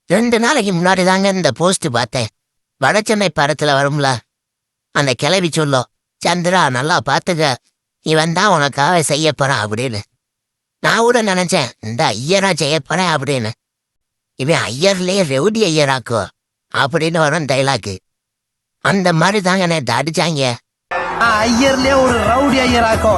2 நாளைக்கு முன்னாடி தாங்க இந்த போஸ்ட் பார்த்தேன். வடசென்னை படத்துல வரும்ல, அந்த கிளவி சொல்லும், சந்திரா நல்லா பார்த்துக்க, இவன் தான் உனக்காக செய்ய போறான் அப்படின்னு. நான் கூட நினைச்சேன் இந்த ஐயரா செய்ய போறேன் அப்படின்னு. இவன் ஐயர்லயே ரெவுடி ஐயராக்கோ அப்படின்னு வரும் டைலாக்கு. அந்த மாதிரி தாங்க நேற்று அடிச்சாங்க. ஐயர்லயே ஒரு ரவுடி ஐயராக்கோ.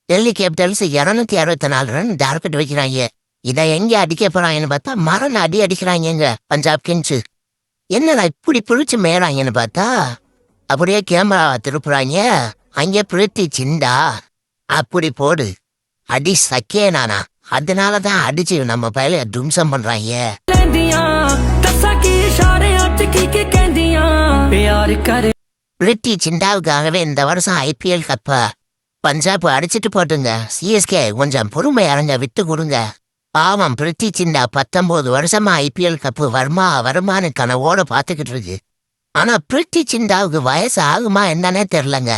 டெல்லி கேபிட்டல்ஸ் 264 ரன் டார்கெட் வைக்கிறாங்க. இதை எங்க அடிக்க போறாங்கன்னு பார்த்தா மரண அடி அடிக்கிறாங்க பஞ்சாப் கிங்ஸ். என்னடா இப்படி பிடிச்சு மேறாங்கன்னு பார்த்தா அப்படியே கேமரா திருப்புறாங்க. அங்கே பிரித்தி சிண்டா அப்படி போடு அடி சக்கே நானா. அதனாலதான் அடிச்சு நம்ம பயில தும்சம் பண்றாங்க. பிரித்தி சிண்டாவுக்காகவே இந்த வருஷம் ஐபிஎல் கப்ப பஞ்சாப் அடிச்சிட்டு போட்டுங்க. சிஎஸ்கே கொஞ்சம் பொறுமை அறங்க விட்டு கொடுங்க. பாவம் பிரித்தி சிண்டா 19 வருஷமா ஐபிஎல் கப்பு வருமானு கனவோட பாத்துக்கிட்டு இருக்கு. ஆனா பிரித்தி சிண்டாவுக்கு வயசு ஆகுமா என்னன்னே தெரிலங்க.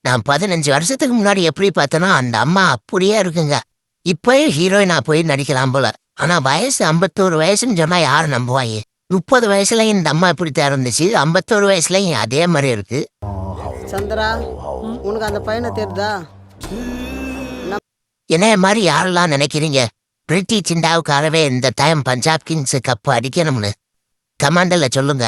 நான் 15 வருஷத்துக்கு முன்னாடி எப்படி பார்த்தேனோ அந்த அம்மா அப்படியே இருக்குங்க. இப்பயே ஹீரோயினா போய் நடிக்கலாம் போல. ஆனா வயசு 51 வயசுன்னு சொன்னா யாரு நம்புவாங்க? 30 வயசுலயும் இந்த அம்மா இப்படி இருந்துச்சு, 51 வயசுலயும் அதே மாதிரி இருக்கு. சந்திரா, உனக்கு அந்த பையனை தெரியுதா? என்ன மாதிரி யாரெல்லாம் நினைக்கிறீங்க பிரித்தி சிண்டாவுக்காகவே இந்த டைம் பஞ்சாப் கிங்ஸ் கப்பு அடிக்கணும்னு கமாண்டல்ல சொல்லுங்க.